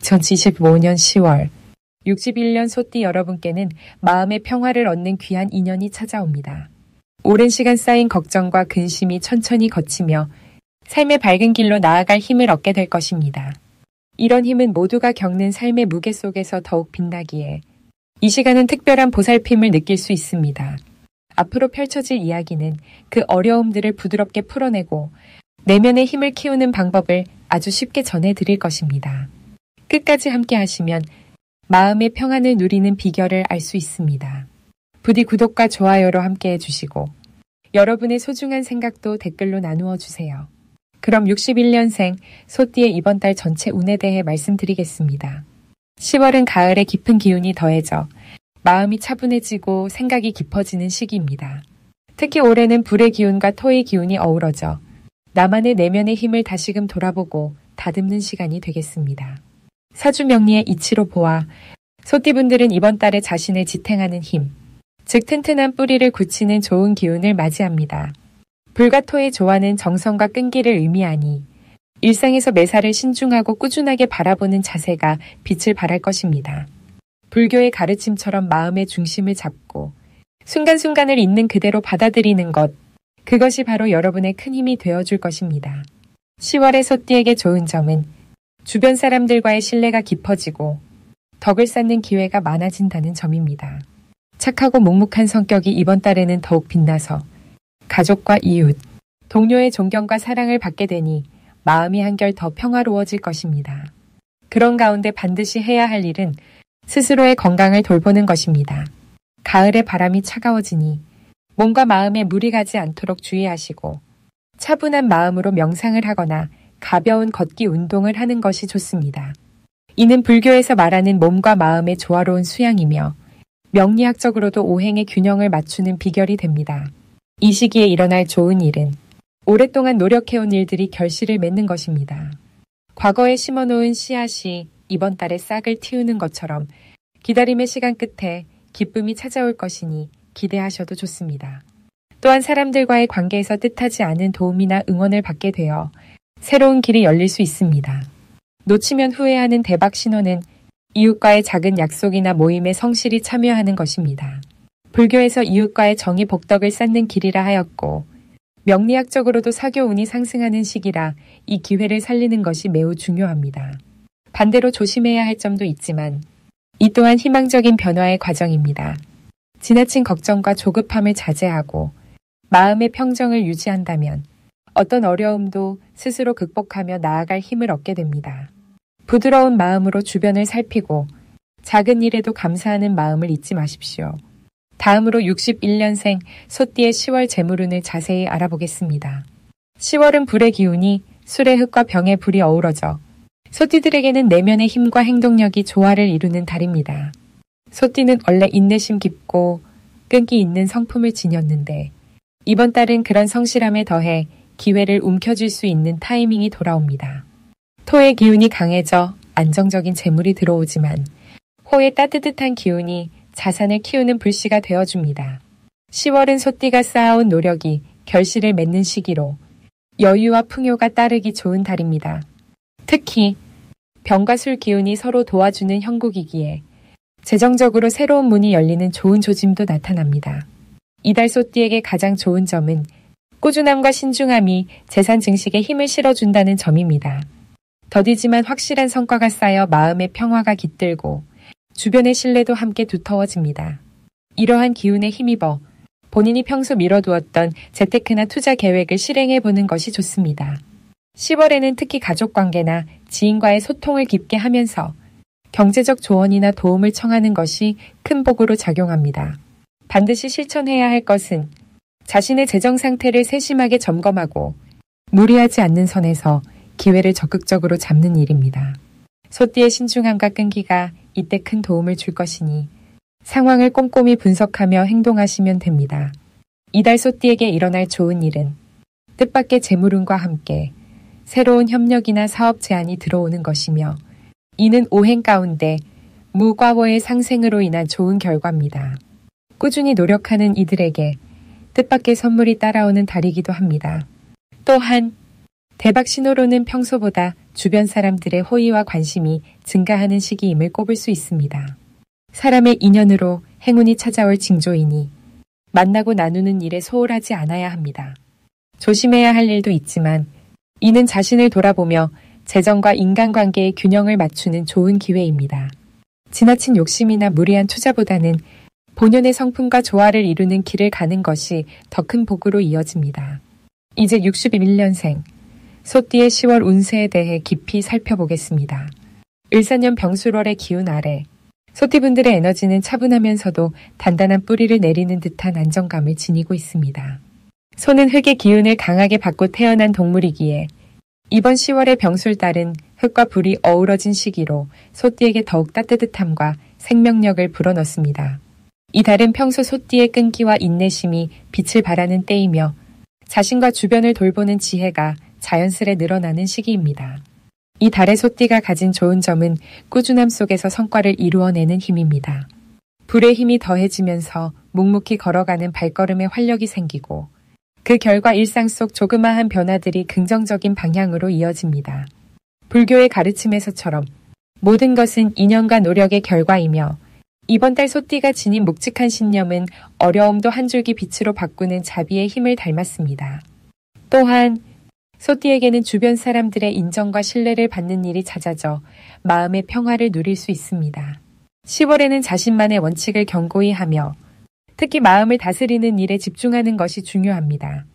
2025년 10월 61년 소띠 여러분께는 마음의 평화를 얻는 귀한 인연이 찾아옵니다. 오랜 시간 쌓인 걱정과 근심이 천천히 걷히며 삶의 밝은 길로 나아갈 힘을 얻게 될 것입니다. 이런 힘은 모두가 겪는 삶의 무게 속에서 더욱 빛나기에 이 시간은 특별한 보살핌을 느낄 수 있습니다. 앞으로 펼쳐질 이야기는 그 어려움들을 부드럽게 풀어내고 내면의 힘을 키우는 방법을 아주 쉽게 전해드릴 것입니다. 끝까지 함께 하시면 마음의 평안을 누리는 비결을 알 수 있습니다. 부디 구독과 좋아요로 함께 해주시고 여러분의 소중한 생각도 댓글로 나누어 주세요. 그럼 61년생 소띠의 이번 달 전체 운에 대해 말씀드리겠습니다. 10월은 가을의 깊은 기운이 더해져 마음이 차분해지고 생각이 깊어지는 시기입니다. 특히 올해는 불의 기운과 토의 기운이 어우러져 나만의 내면의 힘을 다시금 돌아보고 다듬는 시간이 되겠습니다. 사주명리의 이치로 보아 소띠분들은 이번 달에 자신을 지탱하는 힘, 즉 튼튼한 뿌리를 굳히는 좋은 기운을 맞이합니다. 불과 토의 조화는 정성과 끈기를 의미하니 일상에서 매사를 신중하고 꾸준하게 바라보는 자세가 빛을 발할 것입니다. 불교의 가르침처럼 마음의 중심을 잡고 순간순간을 있는 그대로 받아들이는 것, 그것이 바로 여러분의 큰 힘이 되어줄 것입니다. 10월의 소띠에게 좋은 점은 주변 사람들과의 신뢰가 깊어지고 덕을 쌓는 기회가 많아진다는 점입니다. 착하고 묵묵한 성격이 이번 달에는 더욱 빛나서 가족과 이웃, 동료의 존경과 사랑을 받게 되니 마음이 한결 더 평화로워질 것입니다. 그런 가운데 반드시 해야 할 일은 스스로의 건강을 돌보는 것입니다. 가을의 바람이 차가워지니 몸과 마음에 무리 가지 않도록 주의하시고 차분한 마음으로 명상을 하거나 가벼운 걷기 운동을 하는 것이 좋습니다. 이는 불교에서 말하는 몸과 마음의 조화로운 수양이며 명리학적으로도 오행의 균형을 맞추는 비결이 됩니다. 이 시기에 일어날 좋은 일은 오랫동안 노력해온 일들이 결실을 맺는 것입니다. 과거에 심어놓은 씨앗이 이번 달에 싹을 틔우는 것처럼 기다림의 시간 끝에 기쁨이 찾아올 것이니 기대하셔도 좋습니다. 또한 사람들과의 관계에서 뜻하지 않은 도움이나 응원을 받게 되어 새로운 길이 열릴 수 있습니다. 놓치면 후회하는 대박 신호는 이웃과의 작은 약속이나 모임에 성실히 참여하는 것입니다. 불교에서 이웃과의 정의 복덕을 쌓는 길이라 하였고 명리학적으로도 사교 운이 상승하는 시기라 이 기회를 살리는 것이 매우 중요합니다. 반대로 조심해야 할 점도 있지만 이 또한 희망적인 변화의 과정입니다. 지나친 걱정과 조급함을 자제하고 마음의 평정을 유지한다면 어떤 어려움도 스스로 극복하며 나아갈 힘을 얻게 됩니다. 부드러운 마음으로 주변을 살피고 작은 일에도 감사하는 마음을 잊지 마십시오. 다음으로 61년생 소띠의 10월 재물운을 자세히 알아보겠습니다. 10월은 불의 기운이 술의 흙과 병의 불이 어우러져 소띠들에게는 내면의 힘과 행동력이 조화를 이루는 달입니다. 소띠는 원래 인내심 깊고 끈기 있는 성품을 지녔는데 이번 달은 그런 성실함에 더해 기회를 움켜쥘 수 있는 타이밍이 돌아옵니다. 토의 기운이 강해져 안정적인 재물이 들어오지만 호의 따뜻한 기운이 자산을 키우는 불씨가 되어줍니다. 10월은 소띠가 쌓아온 노력이 결실을 맺는 시기로 여유와 풍요가 따르기 좋은 달입니다. 특히 병과 술 기운이 서로 도와주는 형국이기에 재정적으로 새로운 문이 열리는 좋은 조짐도 나타납니다. 이달 소띠에게 가장 좋은 점은 꾸준함과 신중함이 재산 증식에 힘을 실어준다는 점입니다. 더디지만 확실한 성과가 쌓여 마음의 평화가 깃들고 주변의 신뢰도 함께 두터워집니다. 이러한 기운에 힘입어 본인이 평소 미뤄두었던 재테크나 투자 계획을 실행해보는 것이 좋습니다. 10월에는 특히 가족관계나 지인과의 소통을 깊게 하면서 경제적 조언이나 도움을 청하는 것이 큰 복으로 작용합니다. 반드시 실천해야 할 것은 자신의 재정 상태를 세심하게 점검하고 무리하지 않는 선에서 기회를 적극적으로 잡는 일입니다. 소띠의 신중함과 끈기가 이때 큰 도움을 줄 것이니 상황을 꼼꼼히 분석하며 행동하시면 됩니다. 이달 소띠에게 일어날 좋은 일은 뜻밖의 재물운과 함께 새로운 협력이나 사업 제안이 들어오는 것이며 이는 오행 가운데 무과거의 상생으로 인한 좋은 결과입니다. 꾸준히 노력하는 이들에게 뜻밖의 선물이 따라오는 달이기도 합니다. 또한 대박 신호로는 평소보다 주변 사람들의 호의와 관심이 증가하는 시기임을 꼽을 수 있습니다. 사람의 인연으로 행운이 찾아올 징조이니 만나고 나누는 일에 소홀하지 않아야 합니다. 조심해야 할 일도 있지만 이는 자신을 돌아보며 재정과 인간관계의 균형을 맞추는 좋은 기회입니다. 지나친 욕심이나 무리한 투자보다는 본연의 성품과 조화를 이루는 길을 가는 것이 더 큰 복으로 이어집니다. 이제 61년생 소띠의 10월 운세에 대해 깊이 살펴보겠습니다. 을사년 병술월의 기운 아래 소띠분들의 에너지는 차분하면서도 단단한 뿌리를 내리는 듯한 안정감을 지니고 있습니다. 소는 흙의 기운을 강하게 받고 태어난 동물이기에 이번 10월의 병술달은 흙과 불이 어우러진 시기로 소띠에게 더욱 따뜻함과 생명력을 불어넣습니다. 이 달은 평소 소띠의 끈기와 인내심이 빛을 발하는 때이며 자신과 주변을 돌보는 지혜가 자연스레 늘어나는 시기입니다. 이 달의 소띠가 가진 좋은 점은 꾸준함 속에서 성과를 이루어내는 힘입니다. 불의 힘이 더해지면서 묵묵히 걸어가는 발걸음에 활력이 생기고 그 결과 일상 속 조그마한 변화들이 긍정적인 방향으로 이어집니다. 불교의 가르침에서처럼 모든 것은 인연과 노력의 결과이며 이번 달 소띠가 지닌 묵직한 신념은 어려움도 한 줄기 빛으로 바꾸는 자비의 힘을 닮았습니다. 또한 소띠에게는 주변 사람들의 인정과 신뢰를 받는 일이 잦아져 마음의 평화를 누릴 수 있습니다. 10월에는 자신만의 원칙을 견고히 하며 특히 마음을 다스리는 일에 집중하는 것이 중요합니다.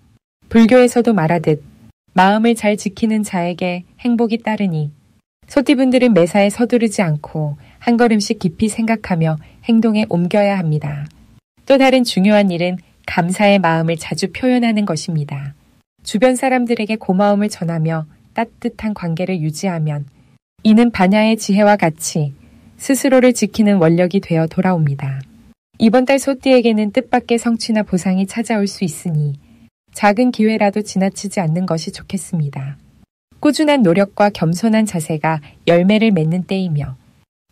불교에서도 말하듯 마음을 잘 지키는 자에게 행복이 따르니 소띠분들은 매사에 서두르지 않고 한 걸음씩 깊이 생각하며 행동에 옮겨야 합니다. 또 다른 중요한 일은 감사의 마음을 자주 표현하는 것입니다. 주변 사람들에게 고마움을 전하며 따뜻한 관계를 유지하면 이는 반야의 지혜와 같이 스스로를 지키는 원력이 되어 돌아옵니다. 이번 달 소띠에게는 뜻밖의 성취나 보상이 찾아올 수 있으니 작은 기회라도 지나치지 않는 것이 좋겠습니다. 꾸준한 노력과 겸손한 자세가 열매를 맺는 때이며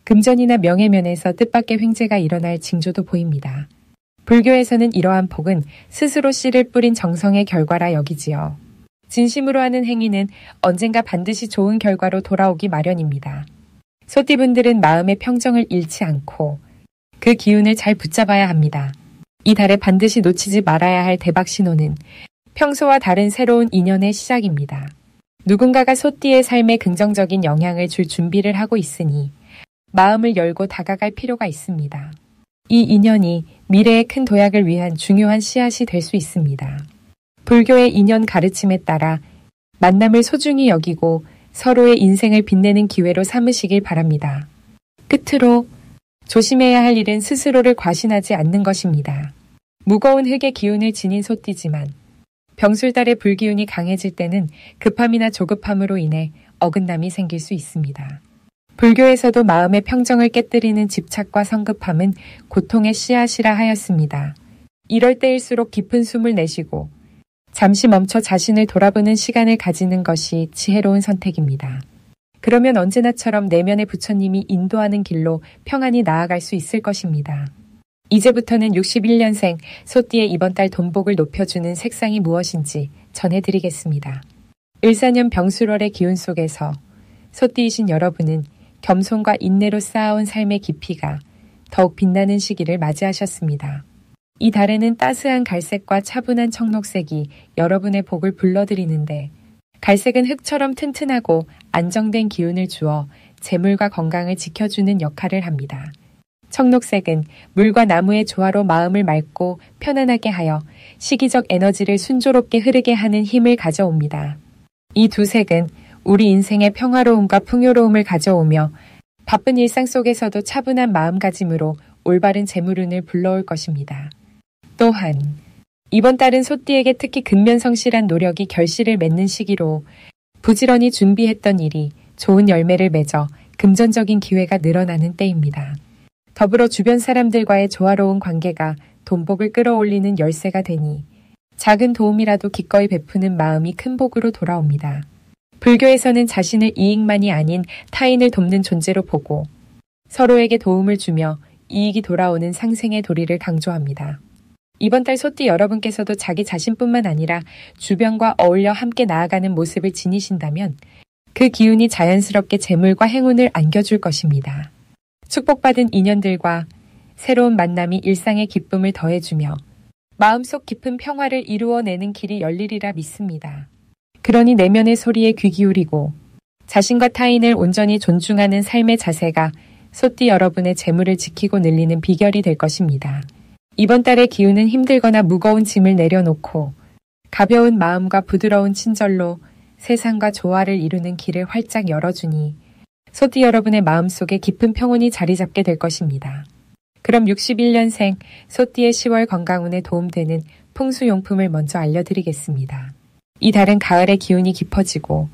금전이나 명예면에서 뜻밖의 횡재가 일어날 징조도 보입니다. 불교에서는 이러한 복은 스스로 씨를 뿌린 정성의 결과라 여기지요. 진심으로 하는 행위는 언젠가 반드시 좋은 결과로 돌아오기 마련입니다. 소띠분들은 마음의 평정을 잃지 않고 그 기운을 잘 붙잡아야 합니다. 이 달에 반드시 놓치지 말아야 할 대박 신호는 평소와 다른 새로운 인연의 시작입니다. 누군가가 소띠의 삶에 긍정적인 영향을 줄 준비를 하고 있으니 마음을 열고 다가갈 필요가 있습니다. 이 인연이 미래의 큰 도약을 위한 중요한 씨앗이 될 수 있습니다. 불교의 인연 가르침에 따라 만남을 소중히 여기고 서로의 인생을 빛내는 기회로 삼으시길 바랍니다. 끝으로 조심해야 할 일은 스스로를 과신하지 않는 것입니다. 무거운 흙의 기운을 지닌 소띠지만 병술달의 불기운이 강해질 때는 급함이나 조급함으로 인해 어긋남이 생길 수 있습니다. 불교에서도 마음의 평정을 깨뜨리는 집착과 성급함은 고통의 씨앗이라 하였습니다. 이럴 때일수록 깊은 숨을 내쉬고 잠시 멈춰 자신을 돌아보는 시간을 가지는 것이 지혜로운 선택입니다. 그러면 언제나처럼 내면의 부처님이 인도하는 길로 평안히 나아갈 수 있을 것입니다. 이제부터는 61년생 소띠의 이번 달 돈복을 높여주는 색상이 무엇인지 전해드리겠습니다. 을사년 병술월의 기운 속에서 소띠이신 여러분은 겸손과 인내로 쌓아온 삶의 깊이가 더욱 빛나는 시기를 맞이하셨습니다. 이 달에는 따스한 갈색과 차분한 청록색이 여러분의 복을 불러들이는데 갈색은 흙처럼 튼튼하고 안정된 기운을 주어 재물과 건강을 지켜주는 역할을 합니다. 청록색은 물과 나무의 조화로 마음을 맑고 편안하게 하여 시기적 에너지를 순조롭게 흐르게 하는 힘을 가져옵니다. 이 두 색은 우리 인생의 평화로움과 풍요로움을 가져오며 바쁜 일상 속에서도 차분한 마음가짐으로 올바른 재물운을 불러올 것입니다. 또한 이번 달은 소띠에게 특히 근면성실한 노력이 결실을 맺는 시기로 부지런히 준비했던 일이 좋은 열매를 맺어 금전적인 기회가 늘어나는 때입니다. 더불어 주변 사람들과의 조화로운 관계가 돈복을 끌어올리는 열쇠가 되니 작은 도움이라도 기꺼이 베푸는 마음이 큰 복으로 돌아옵니다. 불교에서는 자신을 이익만이 아닌 타인을 돕는 존재로 보고 서로에게 도움을 주며 이익이 돌아오는 상생의 도리를 강조합니다. 이번 달 소띠 여러분께서도 자기 자신뿐만 아니라 주변과 어울려 함께 나아가는 모습을 지니신다면 그 기운이 자연스럽게 재물과 행운을 안겨줄 것입니다. 축복받은 인연들과 새로운 만남이 일상의 기쁨을 더해주며 마음속 깊은 평화를 이루어내는 길이 열리리라 믿습니다. 그러니 내면의 소리에 귀 기울이고 자신과 타인을 온전히 존중하는 삶의 자세가 소띠 여러분의 재물을 지키고 늘리는 비결이 될 것입니다. 이번 달의 기운은 힘들거나 무거운 짐을 내려놓고 가벼운 마음과 부드러운 친절로 세상과 조화를 이루는 길을 활짝 열어주니 소띠 여러분의 마음속에 깊은 평온이 자리 잡게 될 것입니다. 그럼 61년생 소띠의 10월 건강운에 도움되는 풍수용품을 먼저 알려드리겠습니다. 이 달은 가을의 기운이 깊어지고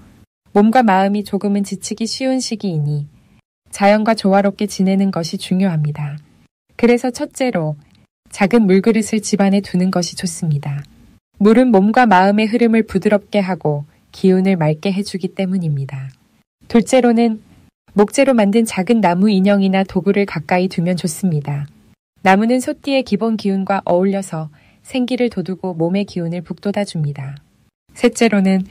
몸과 마음이 조금은 지치기 쉬운 시기이니 자연과 조화롭게 지내는 것이 중요합니다. 그래서 첫째로 작은 물그릇을 집안에 두는 것이 좋습니다. 물은 몸과 마음의 흐름을 부드럽게 하고 기운을 맑게 해주기 때문입니다. 둘째로는 목재로 만든 작은 나무 인형이나 도구를 가까이 두면 좋습니다. 나무는 소띠의 기본 기운과 어울려서 생기를 돋우고 몸의 기운을 북돋아줍니다. 셋째로는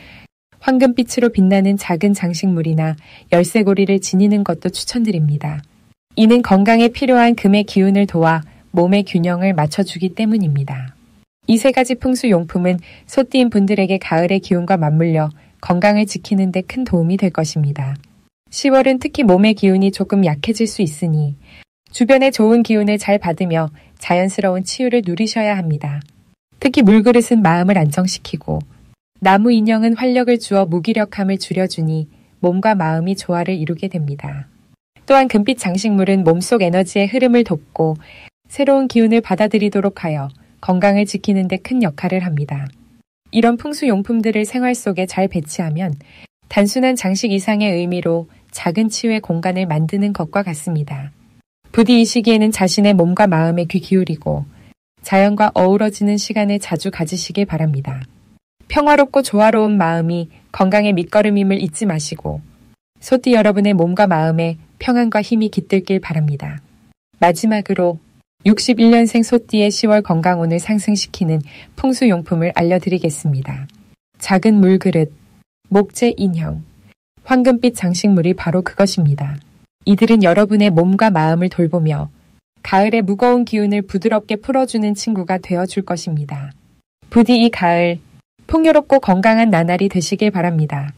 황금빛으로 빛나는 작은 장식물이나 열쇠고리를 지니는 것도 추천드립니다. 이는 건강에 필요한 금의 기운을 도와 몸의 균형을 맞춰주기 때문입니다. 이 세 가지 풍수용품은 소띠인 분들에게 가을의 기운과 맞물려 건강을 지키는 데 큰 도움이 될 것입니다. 10월은 특히 몸의 기운이 조금 약해질 수 있으니 주변의 좋은 기운을 잘 받으며 자연스러운 치유를 누리셔야 합니다. 특히 물그릇은 마음을 안정시키고 나무 인형은 활력을 주어 무기력함을 줄여주니 몸과 마음이 조화를 이루게 됩니다. 또한 금빛 장식물은 몸속 에너지의 흐름을 돕고 새로운 기운을 받아들이도록 하여 건강을 지키는 데 큰 역할을 합니다. 이런 풍수용품들을 생활 속에 잘 배치하면 단순한 장식 이상의 의미로 작은 치유의 공간을 만드는 것과 같습니다. 부디 이 시기에는 자신의 몸과 마음에 귀 기울이고 자연과 어우러지는 시간을 자주 가지시길 바랍니다. 평화롭고 조화로운 마음이 건강의 밑거름임을 잊지 마시고 소띠 여러분의 몸과 마음에 평안과 힘이 깃들길 바랍니다. 마지막으로 61년생 소띠의 10월 건강운을 상승시키는 풍수용품을 알려드리겠습니다. 작은 물그릇, 목재 인형, 황금빛 장식물이 바로 그것입니다. 이들은 여러분의 몸과 마음을 돌보며 가을의 무거운 기운을 부드럽게 풀어주는 친구가 되어줄 것입니다. 부디 이 가을 풍요롭고 건강한 나날이 되시길 바랍니다.